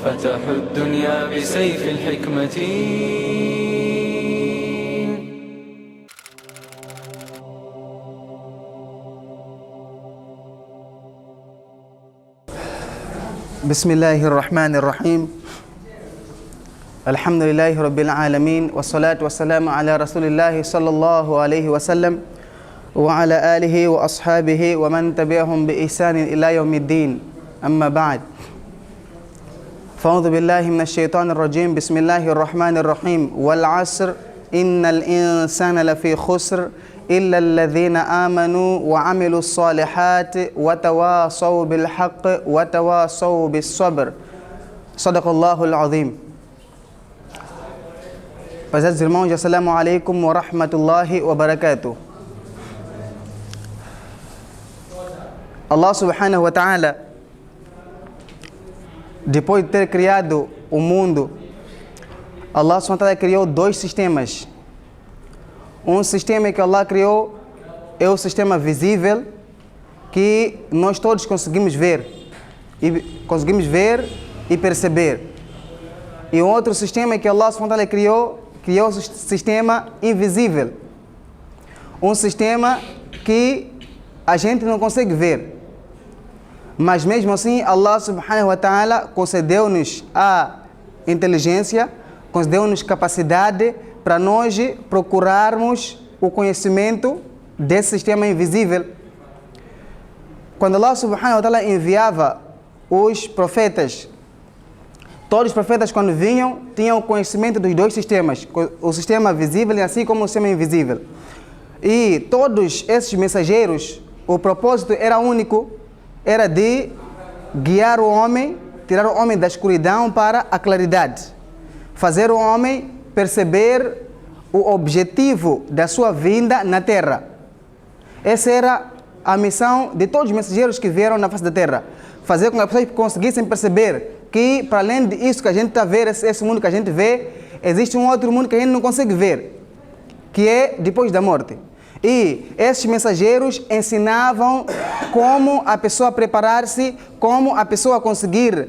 فتحوا الدنيا بسيف الحكمة. بسم الله الرحمن الرحيم. الحمد لله رب العالمين، والصلاة والسلام على رسول الله صلى الله عليه وسلم وعلى آله وأصحابه ومن تبعهم بإحسان إلى يوم الدين. أما بعد، فأعوذ بالله من الشيطان الرجيم. بسم الله الرحمن الرحيم. والعصر إن الإنسان لفي خسر إلا الذين آمنوا وعملوا الصالحات وتواصوا بالحق وتواصوا بالصبر. صدق الله العظيم. Prezados irmãos, assalamu alaikum wa rahmatullahi wa barakatuh. Allah subhanahu wa ta'ala, depois de ter criado o mundo, Allah subhanahu wa ta'ala criou dois sistemas. Um sistema que Allah criou é o sistema visível, que nós todos conseguimos ver e perceber. E um outro sistema que Allah subhanahu wa ta'ala criou o sistema invisível. Um sistema que a gente não consegue ver. Mas mesmo assim, Allah subhanahu wa ta'ala concedeu-nos a inteligência, concedeu-nos capacidade para nós procurarmos o conhecimento desse sistema invisível. Quando Allah subhanahu wa ta'ala enviava os profetas, todos os profetas, quando vinham, tinham conhecimento dos dois sistemas, o sistema visível e assim como o sistema invisível. E todos esses mensageiros, o propósito era único, era de guiar o homem, tirar o homem da escuridão para a claridade, fazer o homem perceber o objetivo da sua vinda na Terra. Essa era a missão de todos os mensageiros que vieram na face da Terra, fazer com que as pessoas conseguissem perceber que, para além disso que a gente está vendo, esse mundo que a gente vê, existe um outro mundo que a gente não consegue ver, que é depois da morte. E esses mensageiros ensinavam como a pessoa preparar-se, como a pessoa conseguir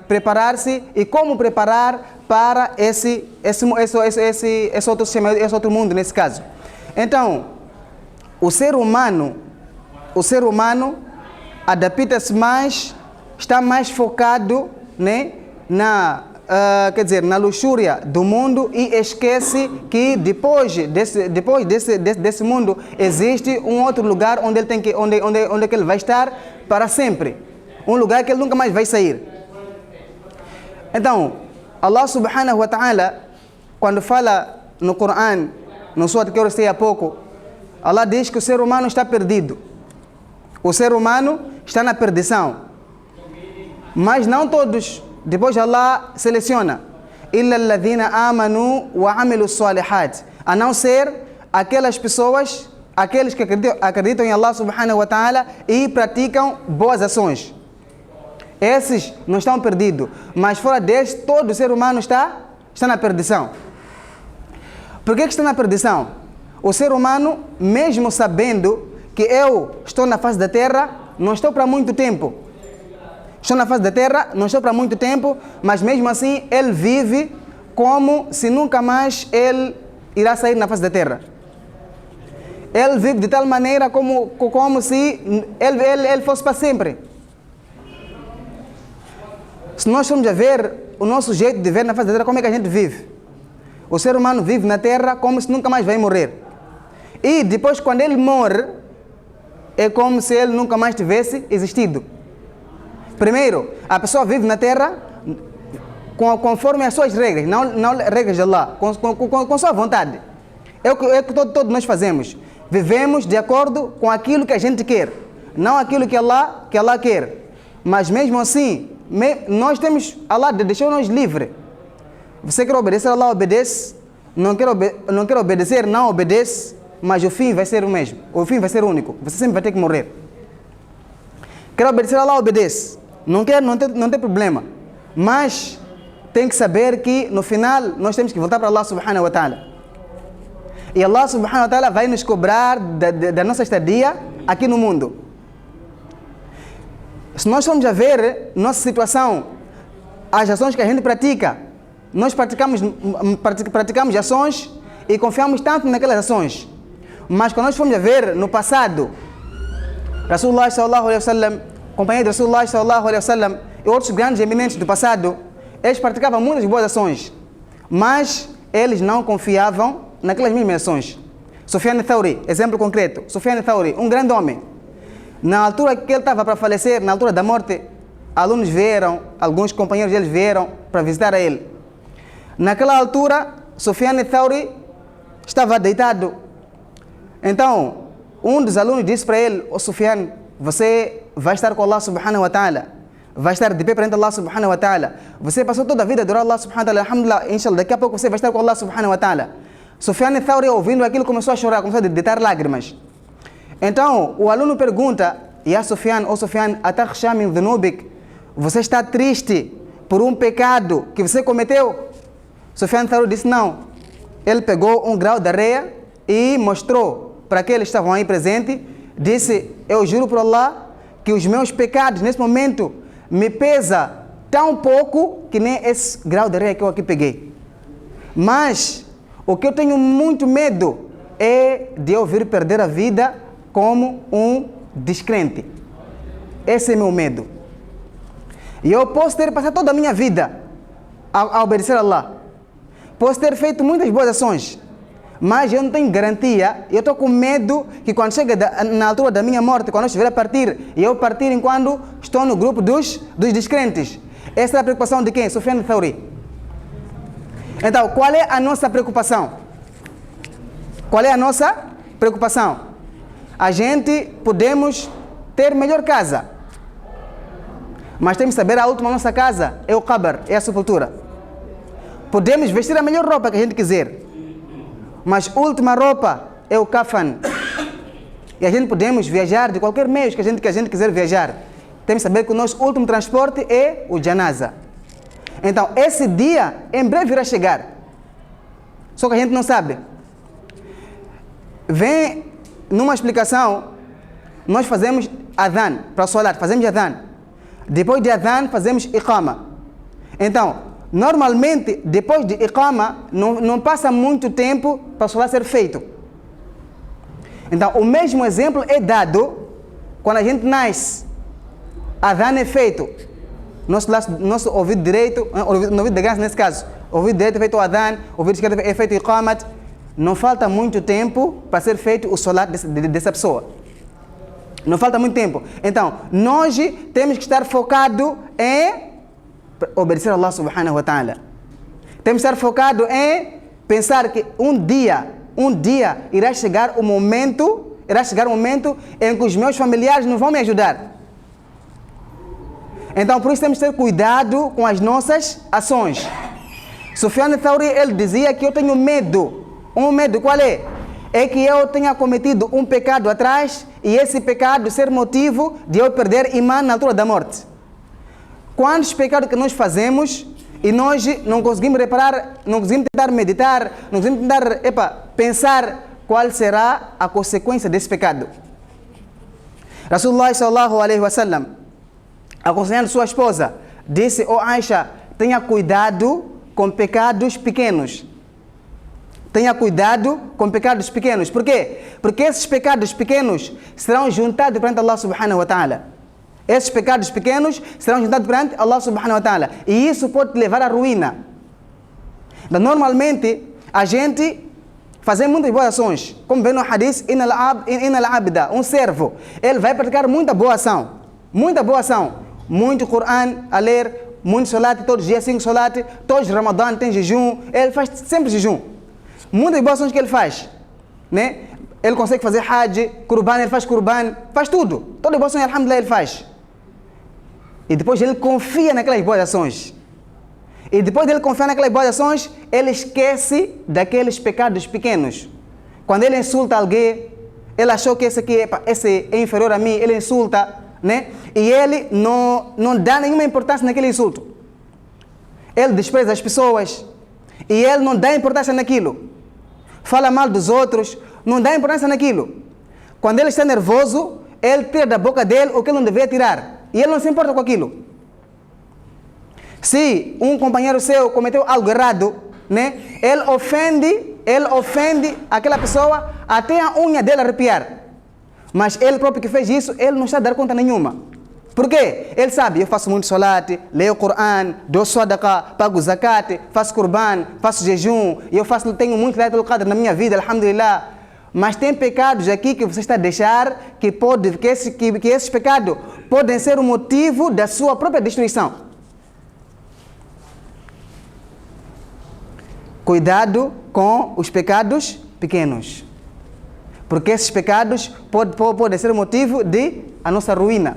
preparar-se e como preparar para esse outro sistema, esse outro mundo nesse caso. Então, o ser humano adapta-se mais, está mais focado, né, na luxúria do mundo e esquece que depois desse mundo existe um outro lugar onde ele vai estar para sempre, um lugar que ele nunca mais vai sair. Então, Allah subhanahu wa ta'ala, quando fala no Coran, no surah que eu recitei há pouco, Allah diz que o ser humano está perdido. O ser humano está na perdição. Mas não todos. Depois Allah seleciona illa alladhina amanu wa amilu salihat, a não ser aquelas pessoas, aqueles que acreditam em Allah subhanahu wa ta'ala e praticam boas ações. Esses não estão perdidos, mas fora deles, todo ser humano está na perdição. Por que está na perdição? O ser humano, mesmo sabendo que eu estou na face da Terra, não estou para muito tempo. Estou na face da Terra, não estou para muito tempo, mas mesmo assim ele vive como se nunca mais ele irá sair na face da Terra. Ele vive de tal maneira como se ele fosse para sempre. Se nós formos a ver o nosso jeito de ver na face da Terra, como é que a gente vive? O ser humano vive na Terra como se nunca mais vai morrer. E depois, quando ele morre, é como se ele nunca mais tivesse existido. Primeiro, a pessoa vive na Terra conforme as suas regras, não regras de Allah, com sua vontade. É o que todos nós fazemos. Vivemos de acordo com aquilo que a gente quer, não aquilo que Allah quer. Mas mesmo assim, nós temos, Allah deixou-nos livre. Você quer obedecer, Allah obedece. Não quer obedecer, não obedece. Mas o fim vai ser o mesmo. O fim vai ser único. Você sempre vai ter que morrer. Quer obedecer, Allah obedece. Não quer, não tem problema. Mas tem que saber que no final nós temos que voltar para Allah subhanahu wa ta'ala. E Allah subhanahu wa ta'ala vai nos cobrar da nossa estadia aqui no mundo. Se nós formos a ver nossa situação as ações que a gente pratica. Nós praticamos ações e confiamos tanto naquelas ações. Mas quando nós formos a ver no passado, Rasulullah sallallahu alaihi wasallam, companheiro de Rasulullah sallallahu alaihi wasallam e outros grandes eminentes do passado, eles praticavam muitas boas ações, mas eles não confiavam naquelas mesmas ações. Sufyan al-Thawri, exemplo concreto. Sufyan al-Thawri, um grande homem. Na altura que ele estava para falecer, na altura da morte, alunos vieram, alguns companheiros deles vieram para visitar a ele. Naquela altura, Sufyan al-Thawri estava deitado. Então, um dos alunos disse para ele: "Ô Sufyan, você vai estar com Allah subhanahu wa ta'ala, vai estar de pé perante Allah subhanahu wa ta'ala. Você passou toda a vida a adorar Allah subhanahu wa ta'ala, alhamdulillah, inshallah, daqui a pouco você vai estar com Allah subhanahu wa ta'ala." Sufyan al-Thawri, ouvindo aquilo, começou a chorar, começou a deitar lágrimas. Então, o aluno pergunta: "Ya Sufyan, ô Sufyan, atakhsha min dhunubik?" Você está triste por um pecado que você cometeu? Sufyan al-Thawri disse: "Não." Ele pegou um grau de areia e mostrou para aqueles que estavam aí presentes. Disse: "Eu juro por Allah que os meus pecados nesse momento me pesa tão pouco que nem esse grau de areia que eu aqui peguei. Mas o que eu tenho muito medo é de eu vir perder a vida como um descrente. Esse é meu medo. E eu posso ter passado toda a minha vida a obedecer a Allah. Posso ter feito muitas boas ações, mas eu não tenho garantia. Eu estou com medo que quando chega na altura da minha morte, quando eu estiver a partir, e eu partir enquanto estou no grupo dos descrentes." Essa é a preocupação de quem? Sufyan al-Thawri. Então, qual é a nossa preocupação? Qual é a nossa preocupação? A gente podemos ter melhor casa, mas temos que saber a última nossa casa é o qabr, é a sepultura. Podemos vestir a melhor roupa que a gente quiser, mas a última roupa é o kafan. E a gente podemos viajar de qualquer meio que a gente quiser viajar. Temos que saber que o nosso último transporte é o janaza. Então, esse dia em breve irá chegar. Só que a gente não sabe. Vem numa explicação, nós fazemos adhan para o salat, fazemos adhan. Depois de adhan, fazemos iqama. Então, normalmente, depois de iqama, não passa muito tempo para o salat ser feito. Então, o mesmo exemplo é dado quando a gente nasce. Adhan é feito. Nosso ouvido direito, no ouvido da criança nesse caso, o ouvido direito é feito o adhan, o ouvido esquerdo é feito o iqamat. Não falta muito tempo para ser feito o salat dessa pessoa. Não falta muito tempo. Então, nós temos que estar focados em obedecer a Allah subhanahu wa ta'ala. Temos que estar focados em pensar que um dia irá chegar o momento em que os meus familiares não vão me ajudar. Então, por isso temos que ter cuidado com as nossas ações. Sufyan al-Thawri, ele dizia que eu tenho medo. Um medo qual é? É que eu tenha cometido um pecado atrás e esse pecado ser motivo de eu perder imã na altura da morte. Quantos pecados que nós fazemos e nós não conseguimos reparar, não conseguimos tentar meditar, não conseguimos tentar pensar qual será a consequência desse pecado. Rasulullah sallallahu alaihi wasallam, aconselhando sua esposa, disse: "Ó Aisha, tenha cuidado com pecados pequenos." Tenha cuidado com pecados pequenos. Por quê? Porque esses pecados pequenos serão juntados perante Allah subhanahu wa ta'ala. Esses pecados pequenos serão juntados perante Allah subhanahu wa ta'ala. E isso pode te levar à ruína. Então, normalmente, a gente faz muitas boas ações. Como vem no hadith, inal abda, um servo, ele vai praticar muita boa ação. Muita boa ação. Muito Quran a ler, muito salat, todos os dias 5 salat, todos os Ramadã tem jejum, ele faz sempre jejum. Muitas boas ações que ele faz, né? Ele consegue fazer hajj, kurban, ele faz kurban, faz tudo. Todas as boas ações, alhamdulillah, ele faz. E depois ele confia naquelas boas ações. E depois de ele confiar naquelas boas ações, ele esquece daqueles pecados pequenos. Quando ele insulta alguém, ele achou que esse é inferior a mim, ele insulta, né? E ele não dá nenhuma importância naquele insulto. Ele despreza as pessoas e ele não dá importância naquilo. Fala mal dos outros, não dá importância naquilo. Quando ele está nervoso, ele tira da boca dele o que ele não devia tirar. E ele não se importa com aquilo. Se um companheiro seu cometeu algo errado, né? Ele ofende aquela pessoa até a unha dele arrepiar. Mas ele próprio que fez isso, ele não está a dar conta nenhuma. Por quê? Ele sabe, eu faço muito solat, leio o Coran, dou sadaqa, pago zakat, faço qurban, faço jejum, tenho muito Laylatul Qadr na minha vida, alhamdulillah. Mas tem pecados aqui que você está a deixar que esses pecados podem ser o motivo da sua própria destruição. Cuidado com os pecados pequenos. Porque esses pecados podem ser o motivo de a nossa ruína.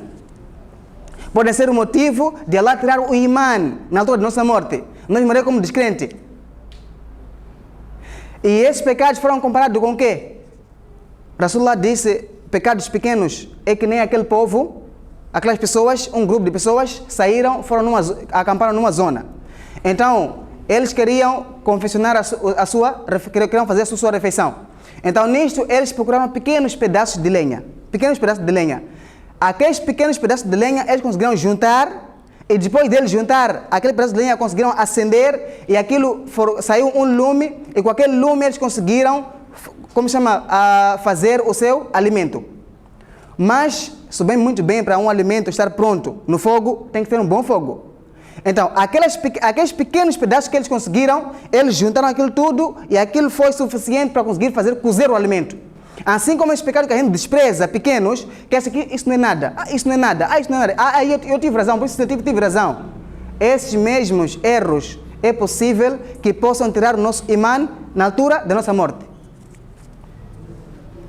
Podem ser o motivo de Allah tirar o imã na altura da nossa morte. Nós morremos como descrente. E esses pecados foram comparados com o quê? Rasulullah disse, pecados pequenos é que nem aquele povo, aquelas pessoas, um grupo de pessoas saíram, acamparam numa zona. Então, eles queriam confeccionar queriam fazer a sua refeição. Então, nisto, eles procuraram pequenos pedaços de lenha. Aqueles pequenos pedaços de lenha, eles conseguiram juntar, e depois deles juntar aquele pedaço de lenha, conseguiram acender, e saiu um lume, e com aquele lume eles conseguiram, fazer o seu alimento. Mas, sabemos muito bem, para um alimento estar pronto no fogo, tem que ter um bom fogo. Então, aqueles pequenos pedaços que eles conseguiram, eles juntaram aquilo tudo, e aquilo foi suficiente para conseguir cozer o alimento. Assim como esses pecados que a gente despreza, pequenos, que esse aqui, isso não é nada, isso não é nada, isso não é nada, eu tive razão, por isso eu tive razão. Esses mesmos erros é possível que possam tirar o nosso imã na altura da nossa morte.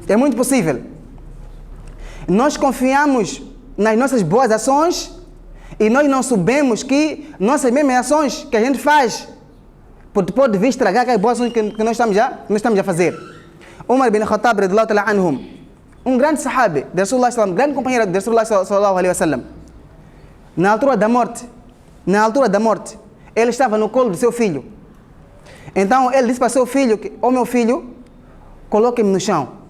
É muito possível. Nós confiamos nas nossas boas ações e nós não sabemos que nossas mesmas ações que a gente faz pode vir estragar aquelas boas ações que nós estamos a fazer. Umar bin Khattab, radiyallahu ta'ala anhum, um grande sahabi de Rasulullah, grande companheiro de Rasulullah sallallahu alaihi wasallam, na altura da morte, ele estava no colo do seu filho. Então ele disse para seu filho que, meu filho, coloque-me no chão.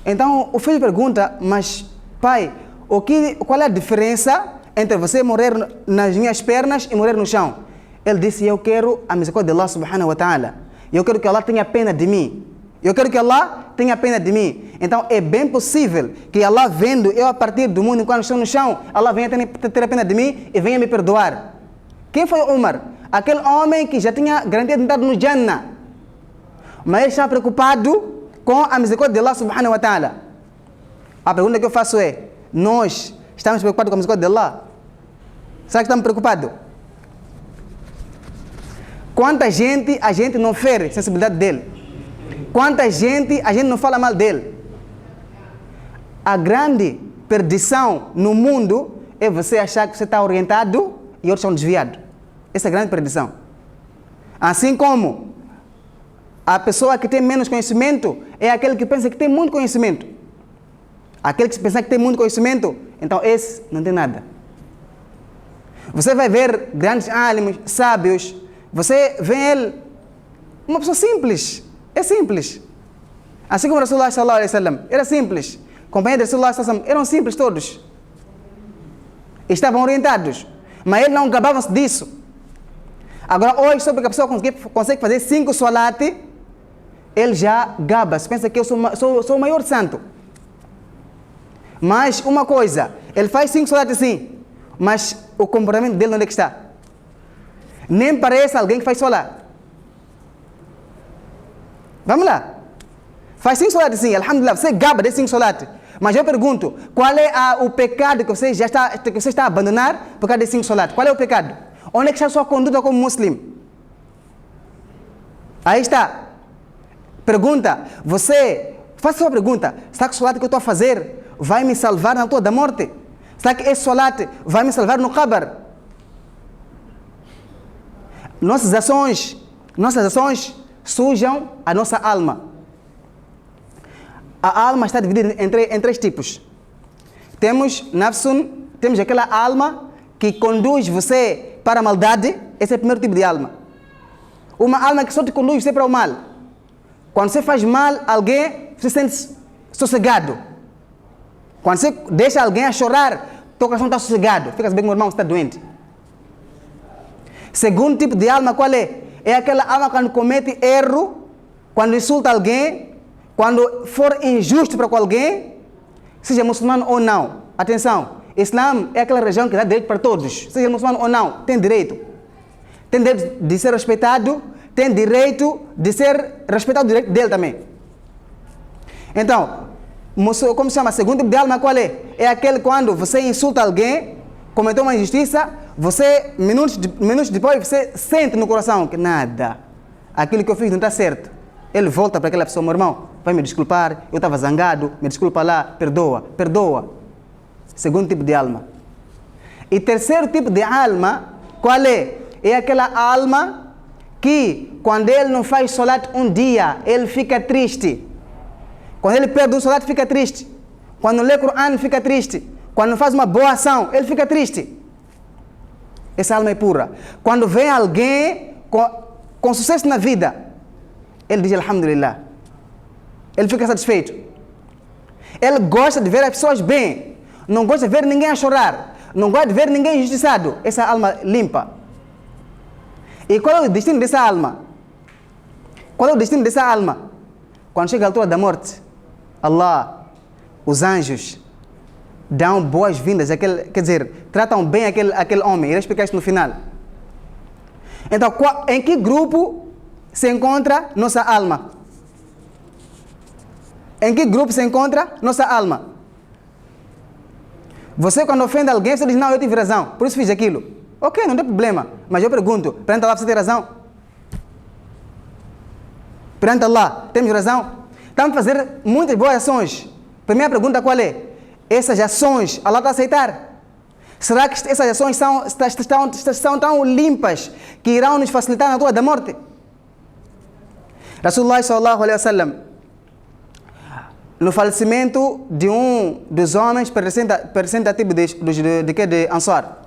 Então o filho pergunta, mas pai, qual é a diferença entre você morrer nas minhas pernas e morrer no chão? Ele disse, eu quero a misericórdia de Allah subhanahu wa ta'ala. Eu quero que Allah tenha pena de mim. Então é bem possível que Allah, vendo eu a partir do mundo enquanto estou no chão, Allah venha ter a pena de mim e venha me perdoar. Quem foi Umar? Aquele homem que já tinha garantia de entrar no Jannah. Mas ele estava preocupado com a misericórdia de Allah subhanahu wa ta'ala. A pergunta que eu faço é, nós estamos preocupados com a misericórdia de Allah? Será que estamos preocupados? Quanta gente a gente não fere a sensibilidade dele? Quanta gente a gente não fala mal dele? A grande perdição no mundo é você achar que você está orientado e outros estão desviados. Essa é a grande perdição. Assim como a pessoa que tem menos conhecimento é aquele que pensa que tem muito conhecimento. Aquele que pensa que tem muito conhecimento, então esse não tem nada. Você vai ver grandes álimos, sábios, você vê ele, uma pessoa simples. É simples. Assim como Rasulullah sallallahu alaihi wasallam era simples. Companheiros de Rasulullah sallallahu alaihi wasallam eram simples todos. Estavam orientados. Mas eles não gabavam-se disso. Agora hoje, só porque a pessoa consegue fazer 5 salat, ele já gaba-se. Pensa que eu sou o maior santo. Mas uma coisa, ele faz 5 salat sim, mas o comportamento dele onde é que está? Nem parece alguém que faz salat. Vamos lá. Faz 5 salat sim, alhamdulillah, você gaba de 5 salat. Mas eu pergunto, qual é o pecado que você está a abandonar por causa de 5 salat? Qual é o pecado? Onde é que está a sua conduta como muslim? Aí está. Pergunta, faça a sua pergunta, será que o salat que eu estou a fazer vai me salvar na altura da morte? Será que esse salat vai me salvar no qabr? Nossas ações sujam a nossa alma. A alma está dividida em 3 tipos. Temos nafsun, temos aquela alma que conduz você para a maldade. Esse é o primeiro tipo de alma. Uma alma que só te conduz você para o mal. Quando você faz mal a alguém, você se sente sossegado. Quando você deixa alguém a chorar, teu coração está sossegado. Fica sabendo que meu irmão está doente. Segundo tipo de alma, qual é? É aquela alma quando comete erro, quando insulta alguém, quando for injusto para com alguém, seja muçulmano ou não. Atenção, Islã é aquela religião que dá direito para todos, seja muçulmano ou não, tem direito. Tem direito de ser respeitado, tem direito de ser respeitado o direito dele também. Então, como se chama? Segundo tipo de alma, qual é? É aquele quando você insulta alguém, cometeu uma injustiça, você, minutos depois, você sente no coração que nada, aquilo que eu fiz não está certo. Ele volta para aquela pessoa, meu irmão, vai me desculpar, eu estava zangado, me desculpa lá, perdoa. Segundo tipo de alma. E terceiro tipo de alma, qual é? É aquela alma que, quando ele não faz solat um dia, ele fica triste. Quando ele perde um solat, fica triste. Quando lê Coran, fica triste. Quando faz uma boa ação, ele fica triste. Essa alma é pura. Quando vem alguém com sucesso na vida, ele diz Alhamdulillah. Ele fica satisfeito. Ele gosta de ver as pessoas bem. Não gosta de ver ninguém a chorar. Não gosta de ver ninguém injustiçado. Essa alma limpa. E qual é o destino dessa alma? Qual é o destino dessa alma? Quando chega a altura da morte, Allah, os anjos, dão boas-vindas, quer dizer, tratam bem aquele homem. Irei explicar isso no final. Então, em que grupo se encontra nossa alma? Em que grupo se encontra nossa alma? Você, quando ofende alguém, você diz, não, eu tive razão, por isso fiz aquilo. Ok, não tem problema. Mas eu pergunto, perante Allah você tem razão? Perante Allah, temos razão? Estamos a fazer muitas boas ações. Primeira pergunta qual é? Essas ações, Allah está a aceitar? Será que essas ações estão tão limpas que irão nos facilitar na altura da morte? Rasulullah sallallahu alaihi wasallam, no falecimento de um dos homens pertencente a tipo de Ansar,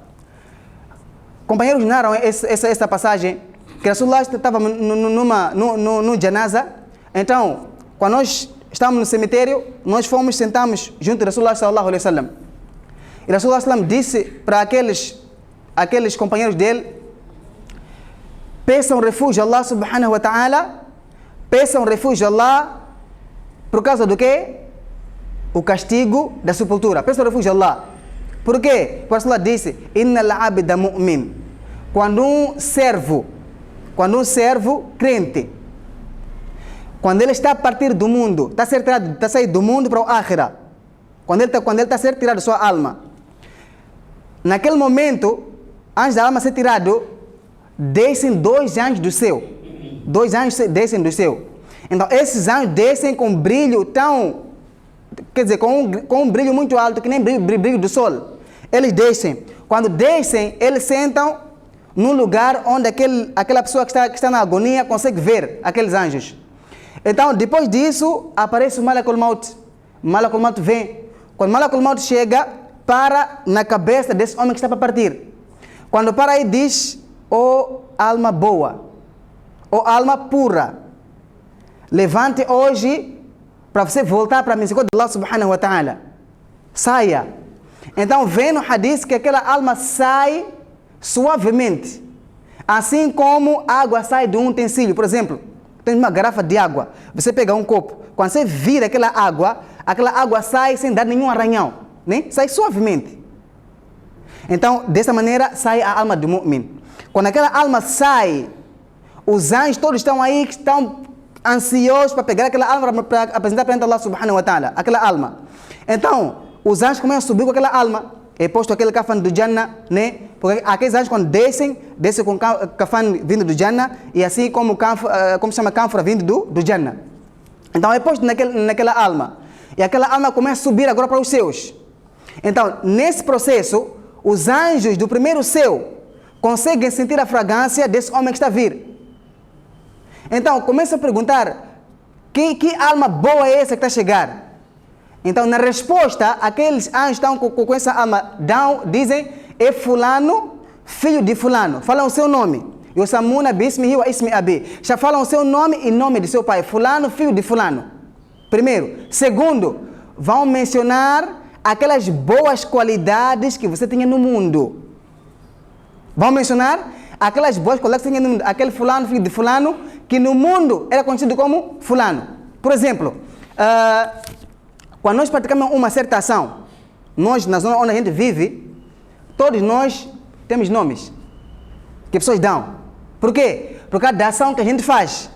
companheiros narram essa passagem que Rasulullah estava no janaza. Então, quando nós estávamos no cemitério, nós sentamos junto de Rasulullah sallallahu alaihi wasallam. E Rasulullah sallallahu alaihi wasallam disse para aqueles companheiros dele: peçam refúgio a Allah subhanahu wa ta'ala, peçam refúgio a Allah por causa do quê? O castigo da sepultura. Peçam refúgio a Allah. Por quê? Porque Rasulullah disse: innal abda mu'min. Quando um servo crente, quando ele está a partir do mundo, está a sair do mundo para o Akhira, quando ele está a ser tirado da sua alma, naquele momento, antes da alma ser tirado, descem 2 anjos do céu. 2 anjos descem do céu. Então, esses anjos descem com um brilho tão, quer dizer, com um brilho muito alto, que nem brilho do sol. Eles descem. Quando descem, eles sentam num lugar onde aquela pessoa que está na agonia consegue ver aqueles anjos. Então, depois disso, aparece o Malakul Maut. O Malakul Maut vem. Quando o Malakul Maut chega, para na cabeça desse homem que está para partir. Quando para aí, diz: ó alma boa, ó alma pura, levante hoje para você voltar para a misericórdia de Allah subhanahu wa ta'ala. Saia. Então, vem no hadith que aquela alma sai suavemente. Assim como a água sai de um utensílio. Por exemplo, tem uma garrafa de água, você pega um copo, quando você vira aquela água sai sem dar nenhum arranhão, né? Sai suavemente. Então, dessa maneira, sai a alma do mu'min. Quando aquela alma sai, os anjos todos estão aí, que estão ansiosos para pegar aquela alma para apresentar perante Allah subhanahu wa ta'ala, aquela alma. Então, os anjos começam a subir com aquela alma. É posto aquele kafan do Jannah, né? Porque aqueles anjos quando descem com kafan vindo do Jannah, e assim como se chama cânfora vindo do Jannah. Então é posto naquela alma. E aquela alma começa a subir agora para os céus. Então, nesse processo, os anjos do primeiro céu conseguem sentir a fragrância desse homem que está a vir. Então, começam a perguntar: que alma boa é essa que está a chegar? Então, na resposta, aqueles anjos estão com essa alma, dizem: é fulano, filho de fulano. Falam o seu nome. Yusamuna bismihi wa ismi abi. Já falam o seu nome e nome de seu pai. Fulano, filho de fulano. Primeiro. Segundo, vão mencionar aquelas boas qualidades que você tinha no mundo. Vão mencionar aquelas boas colegas que tinha no mundo, aquele fulano, filho de fulano, que no mundo era conhecido como fulano. Por exemplo, quando nós praticamos uma certa ação, nós, na zona onde a gente vive, todos nós temos nomes que pessoas dão. Por quê? Por causa da ação que a gente faz.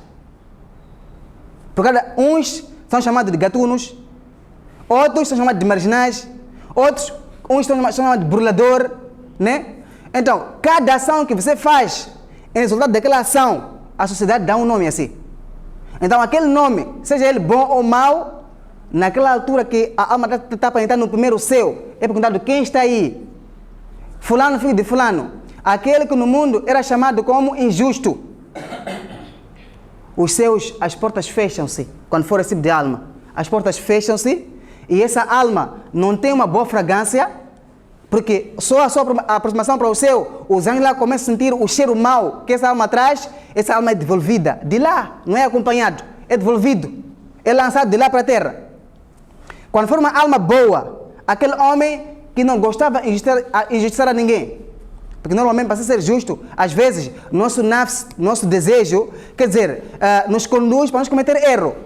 Uns são chamados de gatunos, outros são chamados de marginais, uns são chamados de burlador, né? Então, cada ação que você faz, em resultado daquela ação, a sociedade dá um nome assim. Então, aquele nome, seja ele bom ou mau, naquela altura que a alma está para entrar no primeiro céu, é perguntado quem está aí. Fulano, filho de fulano. Aquele que no mundo era chamado como injusto. As portas fecham-se quando for esse tipo de alma. As portas fecham-se e essa alma não tem uma boa fragrância, porque só a sua aproximação para o céu, os anjos lá começam a sentir o cheiro mau que essa alma traz, essa alma é devolvida. De lá, não é acompanhado, é devolvido. É lançado de lá para a terra. Quando for uma alma boa, aquele homem que não gostava de injustiçar a ninguém, porque normalmente, para ser justo, às vezes, nosso desejo, quer dizer, nos conduz para nos cometer erro.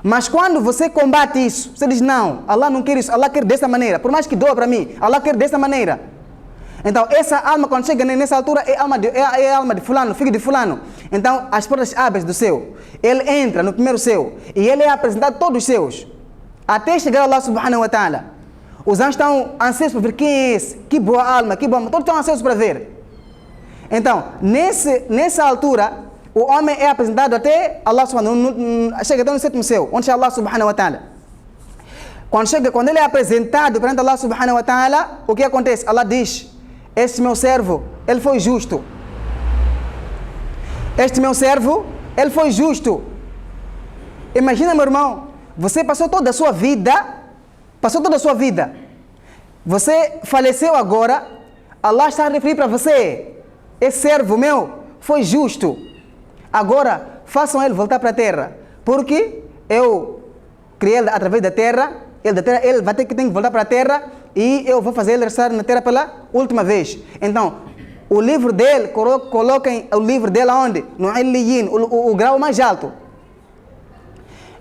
Mas quando você combate isso, você diz, não, Allah não quer isso, Allah quer dessa maneira. Por mais que doa para mim, Allah quer dessa maneira. Então, essa alma, quando chega nessa altura, é a alma de fulano, filho de fulano. Então, as portas abrem do céu. Ele entra no primeiro céu e ele é apresentado a todos os seus. Até chegar a Allah subhanahu wa ta'ala. Os anjos estão ansiosos para ver quem é esse, que boa alma, todos estão ansiosos para ver. Então, nessa altura, o homem é apresentado até Allah subhanahu wa ta'ala, chega até no sétimo céu, onde está Allah subhanahu wa ta'ala. Quando ele é apresentado perante Allah subhanahu wa ta'ala, o que acontece? Allah diz, este meu servo, ele foi justo. Este meu servo, ele foi justo. Imagina, meu irmão, você passou toda a sua vida, você faleceu agora, Allah está a referir para você, esse servo meu foi justo, agora façam ele voltar para a terra, porque eu criei ele através da terra, ele vai ter que voltar para a terra e eu vou fazer ele restar na terra pela última vez. Então, o livro dele, coloquem o livro dele aonde? No Illiyin, o grau mais alto.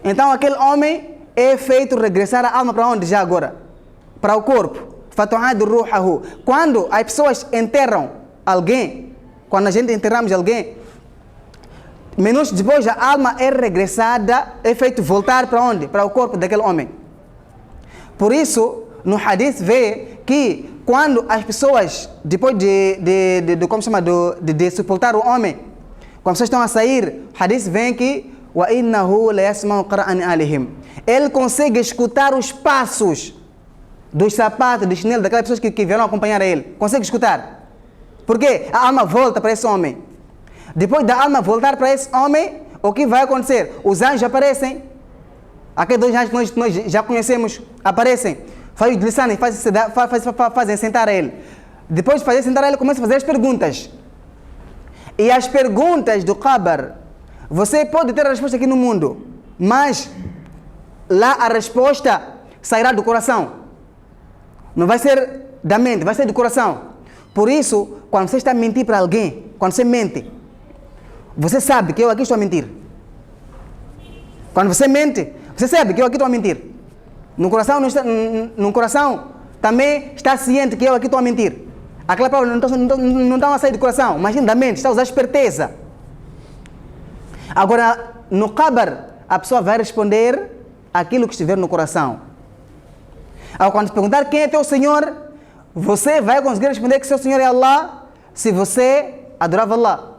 Então, aquele homem é feito regressar a alma para onde já agora? Para o corpo. Quando as pessoas enterram alguém, quando a gente enterramos alguém, minutos depois a alma é regressada, é feito voltar para onde? Para o corpo daquele homem. Por isso, no hadith vê que quando as pessoas, depois de sepultar o homem, quando as pessoas estão a sair, o hadith vem que ele consegue escutar os passos dos sapatos, dos chinelos, daquelas pessoas que vieram acompanhar ele. Consegue escutar. Porque a alma volta para esse homem. Depois da alma voltar para esse homem, o que vai acontecer? Os anjos aparecem. Aqueles dois anjos que nós já conhecemos aparecem. Fazem deslizarem, fazem sentar ele. Depois de fazer sentar ele, começam a fazer as perguntas. E as perguntas do Qabr, você pode ter a resposta aqui no mundo, mas lá a resposta sairá do coração. Não vai ser da mente, vai ser do coração. Por isso, quando você está a mentir para alguém, quando você mente, você sabe que eu aqui estou a mentir. Quando você mente, você sabe que eu aqui estou a mentir. No coração também está ciente que eu aqui estou a mentir. Aquela palavra não está a sair do coração, mas da mente, está a usar esperteza. Agora, no Qabr, a pessoa vai responder aquilo que estiver no coração. Agora, quando perguntar quem é teu Senhor, você vai conseguir responder que seu Senhor é Allah, se você adorava Allah.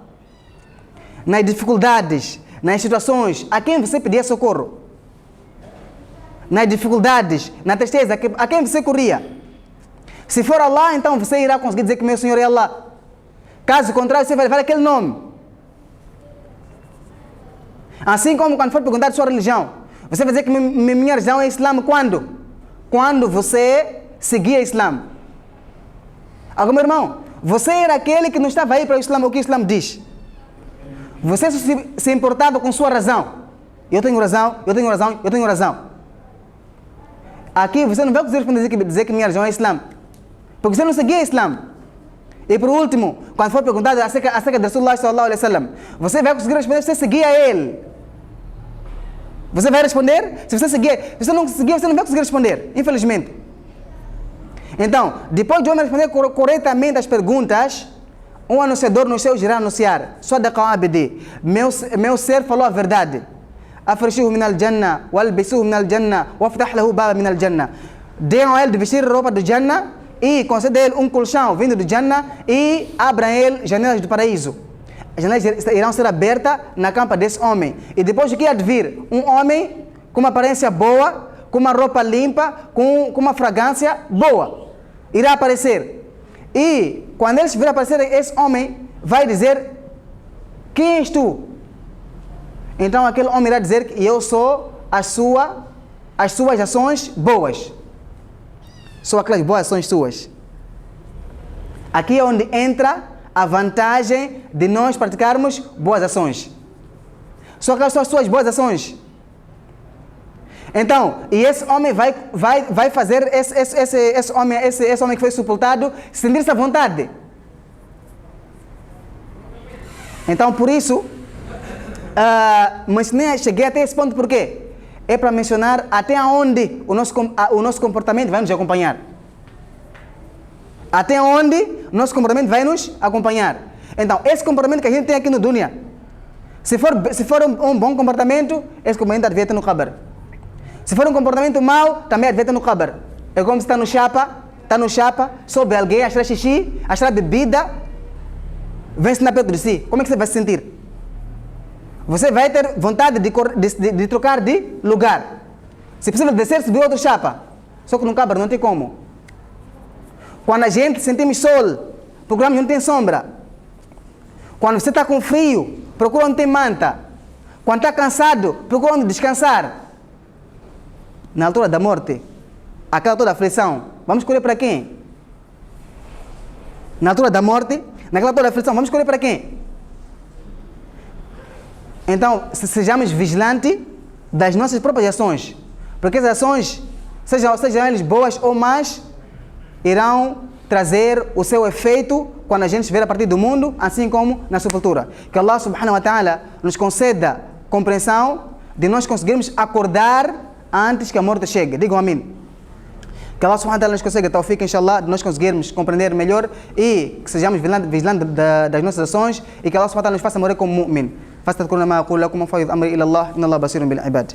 Nas dificuldades, nas situações, a quem você pedia socorro? Nas dificuldades, na tristeza, a quem você corria? Se for Allah, então você irá conseguir dizer que meu Senhor é Allah. Caso contrário, você vai levar aquele nome. Assim como quando for perguntar de sua religião, você vai dizer que minha religião é Islã quando? Quando você seguia Islã. Agora, meu irmão, você era aquele que não estava aí para o Islã, o que o Islã diz. Você se importava com sua razão. Eu tenho razão. Aqui você não vai conseguir dizer que minha religião é Islã. Porque você não seguia Islã. E por último, quando for perguntado acerca de Rasulullah sallallahu alaihi wasallam, você vai conseguir responder se você seguir a ele. Você vai responder? Se você seguir, se você não seguir, você não vai conseguir responder, infelizmente. Então, depois de homem responder corretamente as perguntas, um anunciador nos céus irá anunciar: Sadaqa abdi, meu ser falou a verdade. Afrishuhu min al-jannah, walbisuhu min al-jannah, waftah lahu baba min al-jannah. Deem a ele de vestir roupa do Jannah e conceda a ele um colchão vindo do Jannah e abram a ele janelas do paraíso. As janelas irão ser abertas na campa desse homem. E depois de que há de vir um homem com uma aparência boa, com uma roupa limpa, com uma fragrância boa, irá aparecer. E quando ele vir aparecer, esse homem vai dizer: quem és tu? Então aquele homem irá dizer que eu sou as suas ações boas. São aquelas boas ações suas. Aqui é onde entra a vantagem de nós praticarmos boas ações. São aquelas as suas boas ações. Então, e esse homem vai fazer esse homem que foi sepultado sentir-se à vontade. Então, por isso, cheguei até esse ponto, por quê? É para mencionar até onde o nosso comportamento vai nos acompanhar. Até onde o nosso comportamento vai nos acompanhar. Então, esse comportamento que a gente tem aqui no dunya, se for um bom comportamento, esse comportamento devia ter no qabr. Se for um comportamento mau, também devia ter no qabr. É como se está no chapa, sobe alguém, achar xixi, achar bebida, vem-se na perto de si. Como é que você vai se sentir? Você vai ter vontade de trocar de lugar. Se possível, descer e subir outro chapa. Só que no cabra não tem como. Quando a gente sentimos sol, procuramos onde tem sombra. Quando você está com frio, procura onde tem manta. Quando está cansado, procura onde descansar. Na altura da morte, aquela toda aflição, vamos escolher para quem? Na altura da morte, naquela toda aflição, vamos escolher para quem? Então, sejamos vigilantes das nossas próprias ações, porque as ações, sejam elas boas ou más, irão trazer o seu efeito quando a gente estiver a partir do mundo, assim como na sepultura. Que Allah subhanahu wa ta'ala nos conceda compreensão de nós conseguirmos acordar antes que a morte chegue. Digam amém. Que Allah subhanahu wa ta'ala nos conceda tawfiq, inshallah, de nós conseguirmos compreender melhor e que sejamos vigilantes das nossas ações e que Allah subhanahu wa ta'ala nos faça morrer como mu'min. فاستذكرون ما أقول لكم وفوض أمري إلى الله إن الله بصير بالعباد.